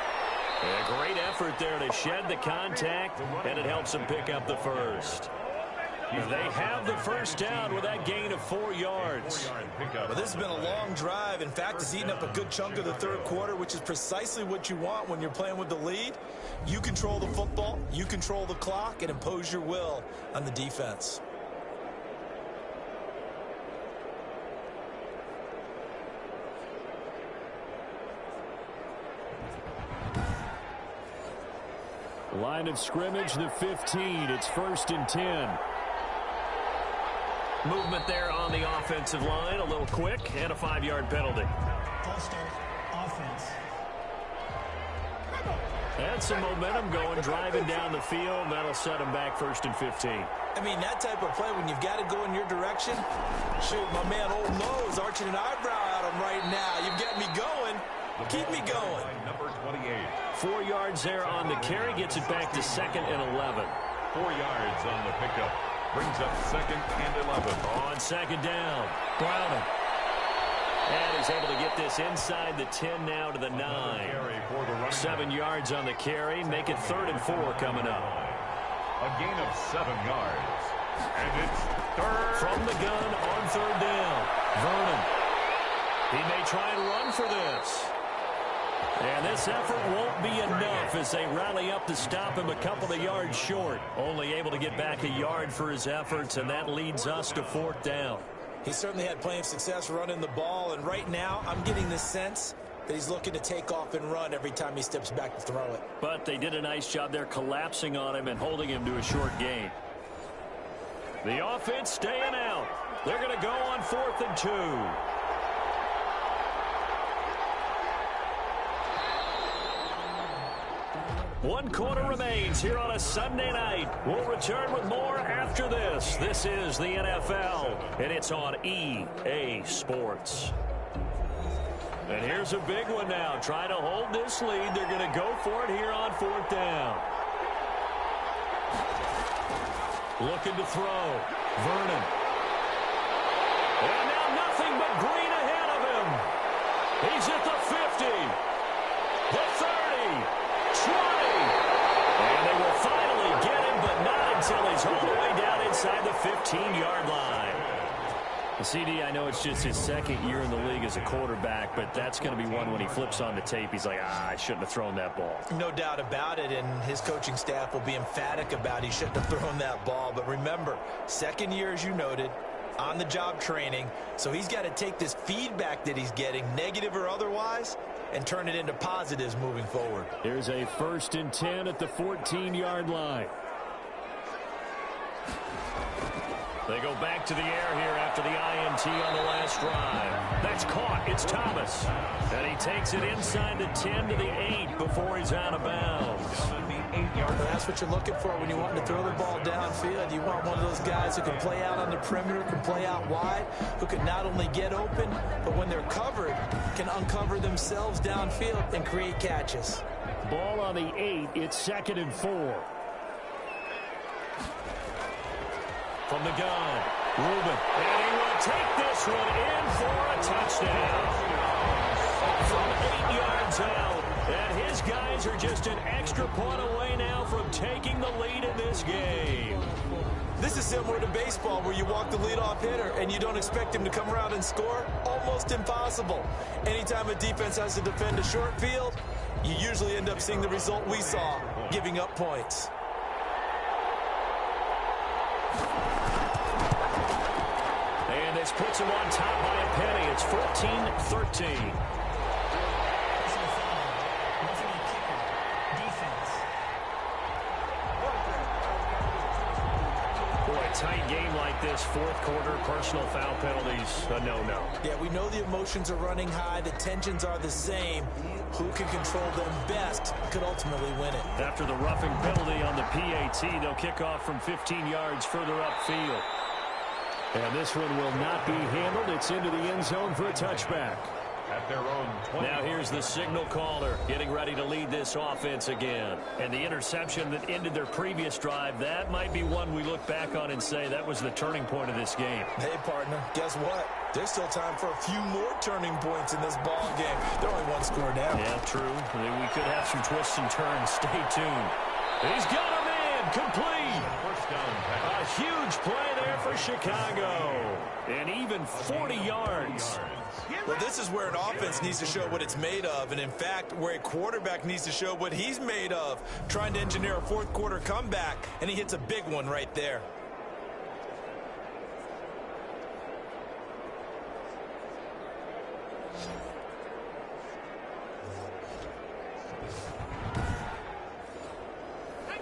A great effort there to shed the contact, and it helps him pick up the 1st. They have the 1st down with that gain of 4 yards. Well, this has been a long drive. In fact, it's eaten up a good chunk of the 3rd quarter, which is precisely what you want when you're playing with the lead. You control the football, you control the clock, and impose your will on the defense. Line of scrimmage, the 15. It's 1st and 10. Movement there on the offensive line, a little quick, and a 5-yard penalty. False start, offense. And some momentum going, driving down the field. That'll set him back 1st and 15. I mean, that type of play, when you've got to go in your direction, shoot, my man Old Nose arching an eyebrow at him right now. You've got me going. Keep me going. Number 28. 4 yards there on the carry, gets it back to 2nd and 11. 4 yards on the pickup. Brings up 2nd and 11. On 2nd down, Browning. And he's able to get this inside the 10 now to the 9. 7 yards on the carry. Make it 3rd and 4 coming up. A gain of 7 yards. And it's 3rd. From the gun on 3rd down. Vernon. He may try and run for this. And this effort won't be enough as they rally up to stop him a couple of yards short. Only able to get back a yard for his efforts, and that leads us to 4th down. He certainly had plenty of success running the ball, and right now I'm getting this sense that he's looking to take off and run every time he steps back to throw it. But they did a nice job there collapsing on him and holding him to a short gain. The offense staying out. They're going to go on 4th and 2. 1 quarter remains here on a Sunday night. We'll return with more after this. This is the NFL, and it's on EA Sports. And here's a big one now. Trying to hold this lead. They're going to go for it here on 4th down. Looking to throw. Vernon. And now nothing but green ahead of him. He's at the 50. The 30. 20. And they will finally get him, but not until he's all the way down inside the 15-yard line. CD, I know it's just his 2nd year in the league as a quarterback, but that's going to be one when he flips on the tape. He's like, I shouldn't have thrown that ball. No doubt about it, and his coaching staff will be emphatic about he shouldn't have thrown that ball. But remember, 2nd year, as you noted, on-the-job training, so he's got to take this feedback that he's getting, negative or otherwise, and turn it into positives moving forward. Here's a 1st and 10 at the 14-yard line. They go back to the air here after the INT on the last drive. That's caught. It's Thomas. And he takes it inside the 10 to the 8 before he's out of bounds. That's what you're looking for when you want to throw the ball downfield. You want one of those guys who can play out on the perimeter, can play out wide, who can not only get open, but when they're covered, can uncover themselves downfield and create catches. Ball on the 8. It's 2nd and 4. From the gun, Reuben. And he will take this one in for a touchdown. From 8 yards out. And his guys are just an extra point away now from taking the lead in this game. This is similar to baseball where you walk the leadoff hitter and you don't expect him to come around and score. Almost impossible. Anytime a defense has to defend a short field, you usually end up seeing the result we saw, giving up points. And this puts him on top by a penny. It's 14-13. Tight game like this, fourth quarter, personal foul penalties, a no-no. Yeah, we know the emotions are running high, the tensions are the same. Who can control them best could ultimately win it. After the roughing penalty on the PAT, they'll kick off from 15 yards further upfield. And this one will not be handled. It's into the end zone for a touchback. At their own 20. Now here's the signal caller getting ready to lead this offense again. And the interception that ended their previous drive, that might be one we look back on and say that was the turning point of this game. Hey, partner, guess what? There's still time for a few more turning points in this ball game. They're only one score down. Yeah, true. We could have some twists and turns. Stay tuned. He's got him in. Complete. First down pass. A huge play there for Chicago. And even 40 yards. Well, this is where an offense needs to show what it's made of, and in fact, where a quarterback needs to show what he's made of, trying to engineer a fourth quarter comeback, and he hits a big one right there.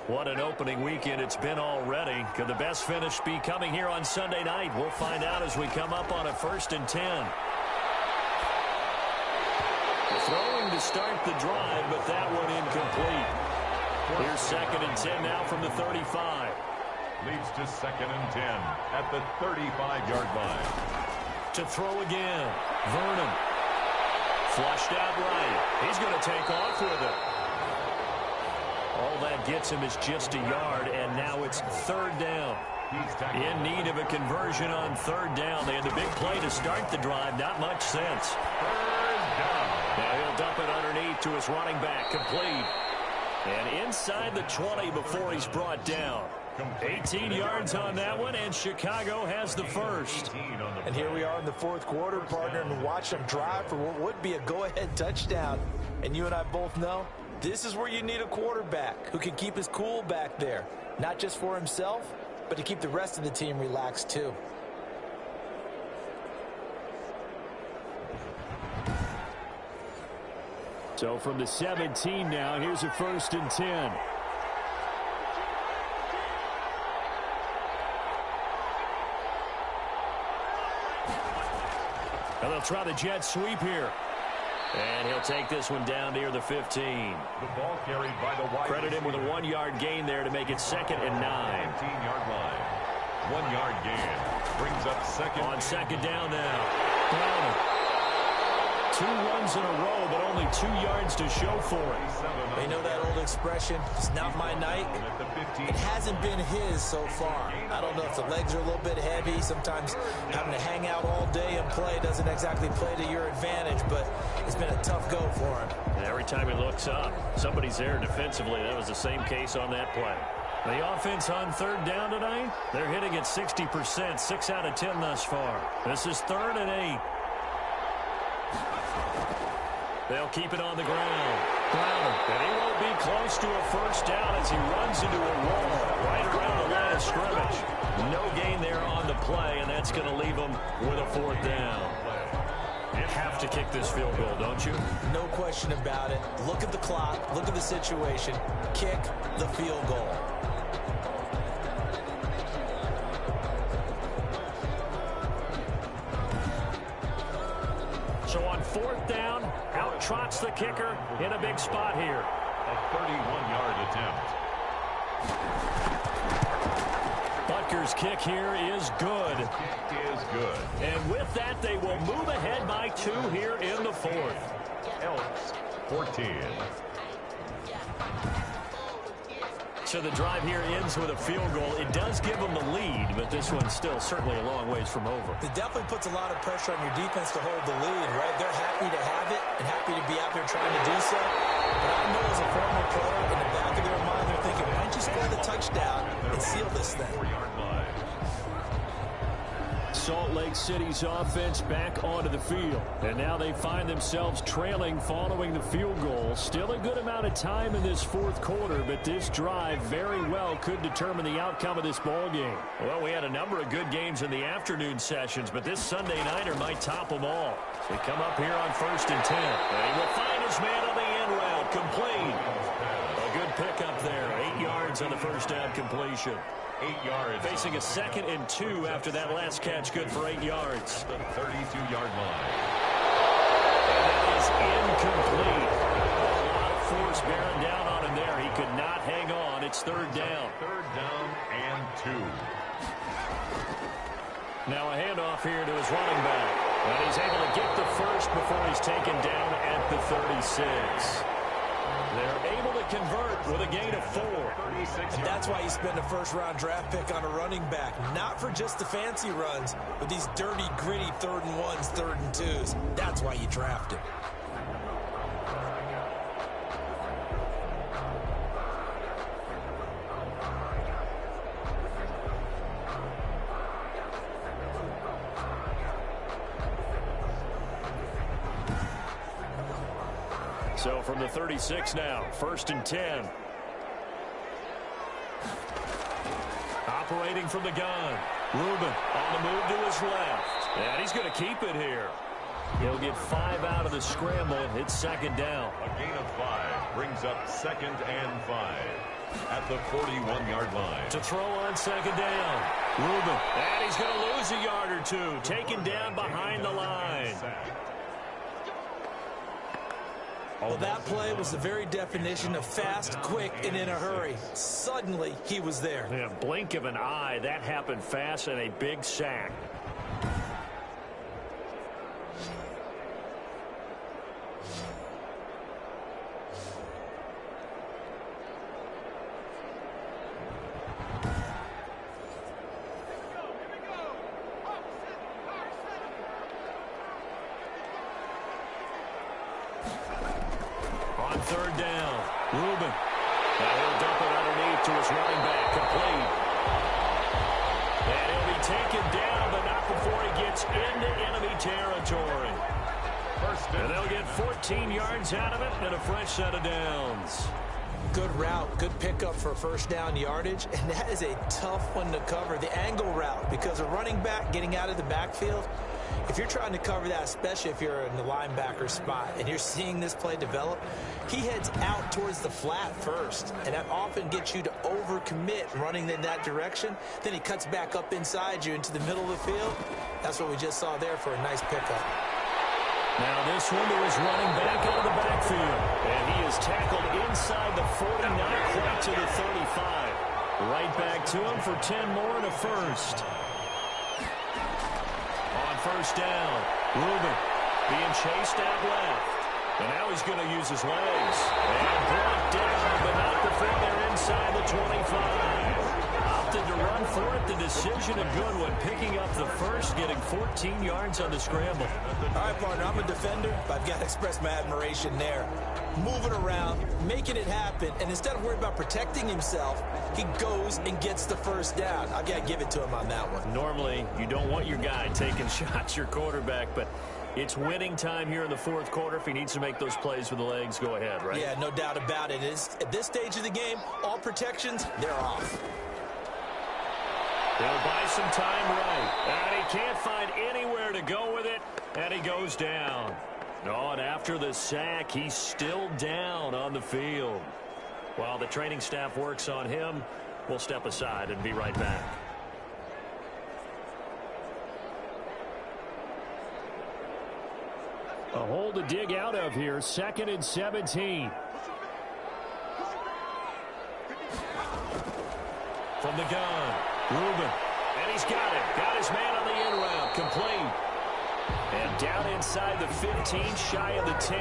What an opening weekend it's been already. Could the best finish be coming here on Sunday night? We'll find out as we come up on a 1st and 10. Throwing to start the drive, but that one incomplete. Here's 2nd and 10 now from the 35. Leads to 2nd and 10 at the 35-yard line. To throw again. Vernon. Flushed out right. He's going to take off with it. All that gets him is just a yard, and now it's 3rd down. In need of a conversion on 3rd down. They had the big play to start the drive. Not much sense. 3rd down. Now he'll dump it underneath to his running back. Complete. And inside the 20 before he's brought down. 18 yards on that one, and Chicago has the first. And here we are in the fourth quarter, partner, and watch them drive for what would be a go-ahead touchdown. And you and I both know this is where you need a quarterback who can keep his cool back there. Not just for himself, but to keep the rest of the team relaxed too. So from the 17 now, here's a 1st and 10. And they'll try the jet sweep here. And he'll take this one down near the 15. The ball carried by the wide Credit him with a 1-yard gain there to make it 2nd and 9. 19-yard line. 1-yard gain. Brings up 2nd. On 2nd down now. Browning. 2 runs in a row, but only 2 yards to show for it. You know that old expression, it's not my night. It hasn't been his so far. I don't know if the legs are a little bit heavy. Sometimes having to hang out all day and play doesn't exactly play to your advantage, but it's been a tough go for him. And every time he looks up, somebody's there defensively. That was the same case on that play. The offense on 3rd down tonight, they're hitting at 60%, 6 out of 10 thus far. This is 3rd and 8. They'll keep it on the ground. Browner, and he won't be close to a 1st down as he runs into a wall right around the line of scrimmage. No gain there on the play, and that's going to leave him with a 4th down. You have to kick this field goal, don't you? No question about it. Look at the clock. Look at the situation. Kick the field goal. 4th down. Out trots the kicker in a big spot here. A 31-yard attempt. Butker's kick here is good. Kick is good. And with that, they will move ahead by 2 here in the 4th. Elks, 14. So the drive here ends with a field goal. It does give them the lead, but this one's still certainly a long ways from over. It definitely puts a lot of pressure on your defense to hold the lead, right? They're happy to have it and happy to be out there trying to do so. But I know as a former player, in the back of their mind, they're thinking, why don't you score the touchdown and seal this thing? 4-yard line. Salt Lake City's offense back onto the field. And now they find themselves trailing following the field goal. Still a good amount of time in this 4th quarter, but this drive very well could determine the outcome of this ball game. Well, we had a number of good games in the afternoon sessions, but this Sunday nighter might top them all. They come up here on 1st and 10. And he will find his man on the end route. Complete. A good pickup there. 8 yards on the first down completion. 8 yards. Facing a 2nd and 2 after that last catch, good for 8 yards. The 32-yard line. And that is incomplete. A lot of force bearing down on him there. He could not hang on. It's 3rd down. 3rd down and 2. Now a handoff here to his running back. And he's able to get the first before he's taken down at the 36. They're able to convert with a gain of 4. And that's why you spend a first-round draft pick on a running back. Not for just the fancy runs, but these dirty, gritty 3rd and 1s, 3rd and 2s. That's why you draft him. So from the 36 now, 1st and 10. Operating from the gun. Rubin on the move to his left. And he's going to keep it here. He'll get 5 out of the scramble. It's 2nd down. A gain of 5 brings up 2nd and 5 at the 41-yard line. To throw on 2nd down. Rubin. And he's going to lose a yard or 2. Taken down behind the line. Well, that play was the very definition of fast, quick, and in a hurry. Suddenly, he was there. In a blink of an eye, that happened fast and a big sack. On 3rd down, Rubin. Now he'll dump it underneath to his running back, complete. And he'll be taken down, but not before he gets into enemy territory. And they'll get 14 yards out of it and a fresh set of downs. Good route, good pickup for 1st down yardage, and that is a tough one to cover, the angle route, because a running back getting out of the backfield, if you're trying to cover that, especially if you're in the linebacker spot and you're seeing this play develop, he heads out towards the flat first, and that often gets you to overcommit running in that direction. Then he cuts back up inside you into the middle of the field. That's what we just saw there for a nice pickup. Now this one is running back out of the backfield, and he is tackled inside the 49, right to the 35. Right back to him for 10 more and a first. On 1st down, Rubin being chased out left. And now he's going to use his legs. And brought down, but not before they're inside the 25. Opted to run for it. The decision a good one. Picking up the first, getting 14 yards on the scramble. All right, partner, I'm a defender, but I've got to express my admiration there. Moving around, making it happen, and instead of worrying about protecting himself, he goes and gets the 1st down. I've got to give it to him on that one. Normally, you don't want your guy taking shots, your quarterback, but it's winning time here in the 4th quarter. If he needs to make those plays with the legs, go ahead, right? Yeah, no doubt about it. At this stage of the game, all protections, they're off. They'll buy some time right. And he can't find anywhere to go with it, and he goes down. Oh, and after the sack, he's still down on the field. While the training staff works on him, we'll step aside and be right back. A hole to dig out of here, 2nd and 17. From the gun, Reuben. And he's got it. Got his man on the in route. Complete. And down inside the 15, shy of the 10.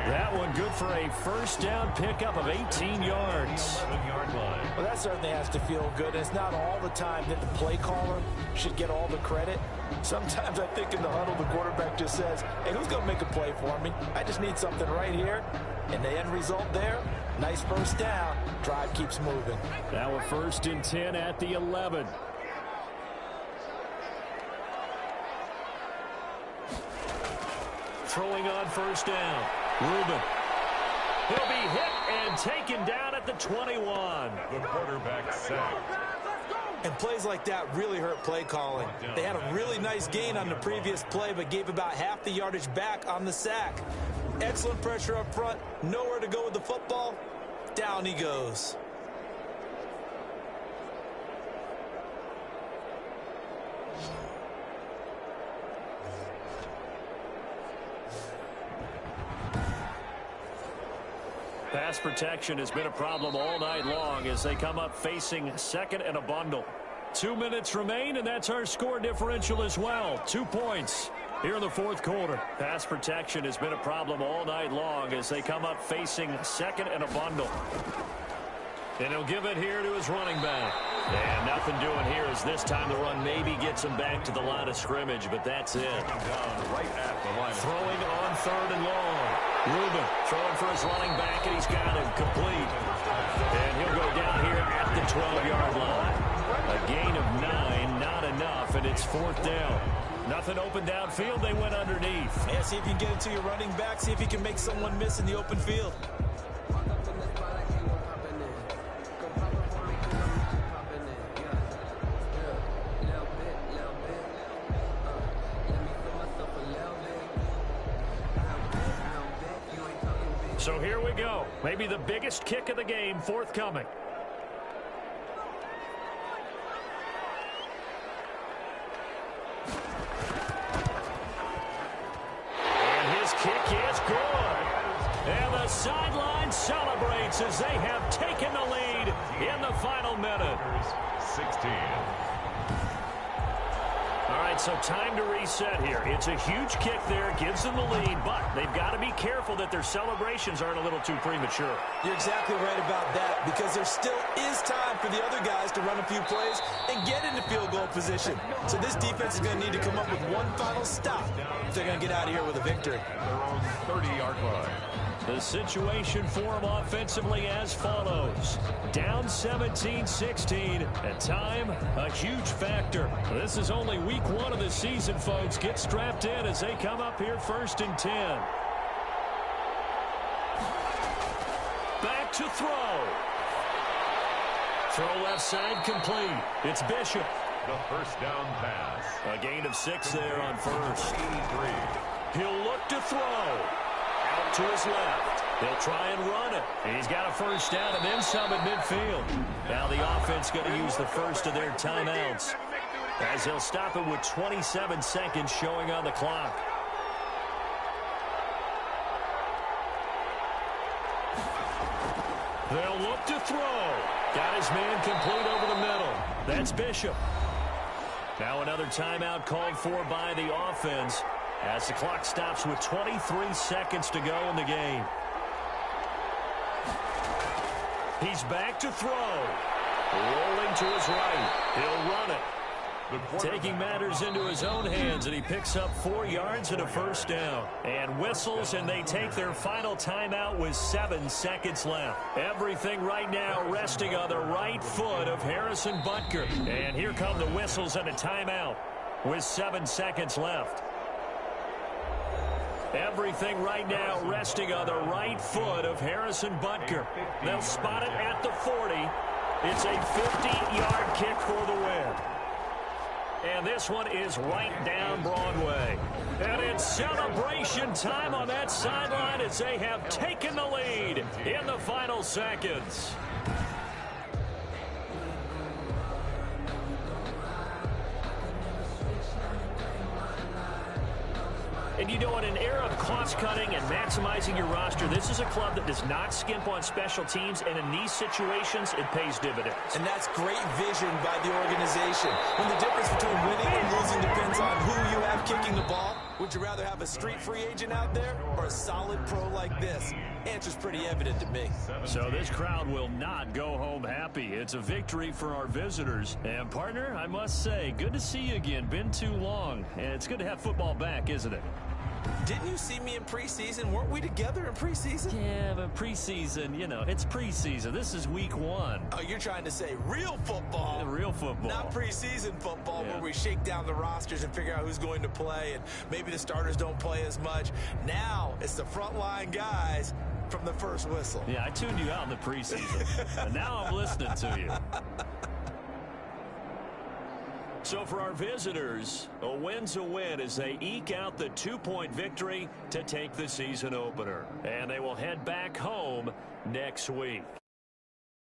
That one good for a first down pickup of 18 yards. Well, that certainly has to feel good. It's not all the time that the play caller should get all the credit. Sometimes I think in the huddle, the quarterback just says, hey, who's going to make a play for me? I just need something right here. And the end result there, nice first down. Drive keeps moving. Now a 1st and 10 at the 11. Throwing on first down. Reuben. He'll be hit and taken down at the 21. The quarterback sacked. And plays like that really hurt play calling. They had a really nice gain on the previous play, but gave about half the yardage back on the sack. Excellent pressure up front. Nowhere to go with the football. Down he goes. Pass protection has been a problem all night long as they come up facing 2nd and a bundle. 2 minutes remain, and that's our score differential as well. 2 points here in the 4th quarter. Pass protection has been a problem all night long as they come up facing 2nd and a bundle. And he'll give it here to his running back. And nothing doing here as this time the run maybe gets him back to the line of scrimmage, but that's it. Right at the line. Throwing on 3rd and long. Reuben throwing for his running back, and he's got him complete. And he'll go down here at the 12-yard line. A gain of 9, not enough, and it's 4th down. Nothing open downfield, they went underneath. Yeah, see if you can get it to your running back. See if you can make someone miss in the open field. So here we go. Maybe the biggest kick of the game forthcoming. And his kick is good. And the sideline celebrates as they have taken the lead in the final minute. 16. All right, so time to reset here. It's a huge kick there, gives them the lead, but they've got to be careful that their celebrations aren't a little too premature. You're exactly right about that, because there still is time for the other guys to run a few plays and get into field goal position. So this defense is going to need to come up with one final stop if they're going to get out of here with a victory. Their own 30-yard line. The situation for them offensively as follows. Down 17-16. At time, a huge factor. This is only week 1 of the season, folks. Get strapped in as they come up here 1st and 10. Back to throw. Throw left side complete. It's Bishop. The first down pass. A gain of 6 there on first. 83. He'll look to throw. Out to his left. They'll try and run it. He's got a first down and then some at midfield. Now the offense going to use the first of their timeouts, as they'll stop it with 27 seconds showing on the clock. They'll look to throw. Got his man complete over the middle. That's Bishop. Now another timeout called for by the offense, as the clock stops with 23 seconds to go in the game. He's back to throw. Rolling to his right. He'll run it. Taking matters into his own hands, and he picks up 4 yards and a first down. And whistles, and they take their final timeout with 7 seconds left. Everything right now resting on the right foot of Harrison Butker. And here come the whistles and a timeout with 7 seconds left. Everything right now resting on the right foot of Harrison Butker. They'll spot it at the 40. It's a 50-yard kick for the win. And this one is right down Broadway. And it's celebration time on that sideline as they have taken the lead in the final seconds. And you know, in an era of cost-cutting and maximizing your roster, this is a club that does not skimp on special teams, and in these situations, it pays dividends. And that's great vision by the organization. When the difference between winning and losing depends on who you have kicking the ball, would you rather have a street free agent out there or a solid pro like this? Answer's pretty evident to me. So this crowd will not go home happy. It's a victory for our visitors. And, partner, I must say, good to see you again. Been too long. And it's good to have football back, isn't it? Didn't you see me in preseason? Weren't we together in preseason? Yeah, but preseason, you know, it's preseason. This is week 1. Oh, you're trying to say real football. Yeah, real football. Not preseason football, Yeah. where we shake down the rosters and figure out who's going to play, and maybe the starters don't play as much. Now it's the frontline guys from the first whistle. Yeah, I tuned you out in the preseason. And now I'm listening to you. So for our visitors, a win's a win as they eke out the 2-point victory to take the season opener. And they will head back home next week.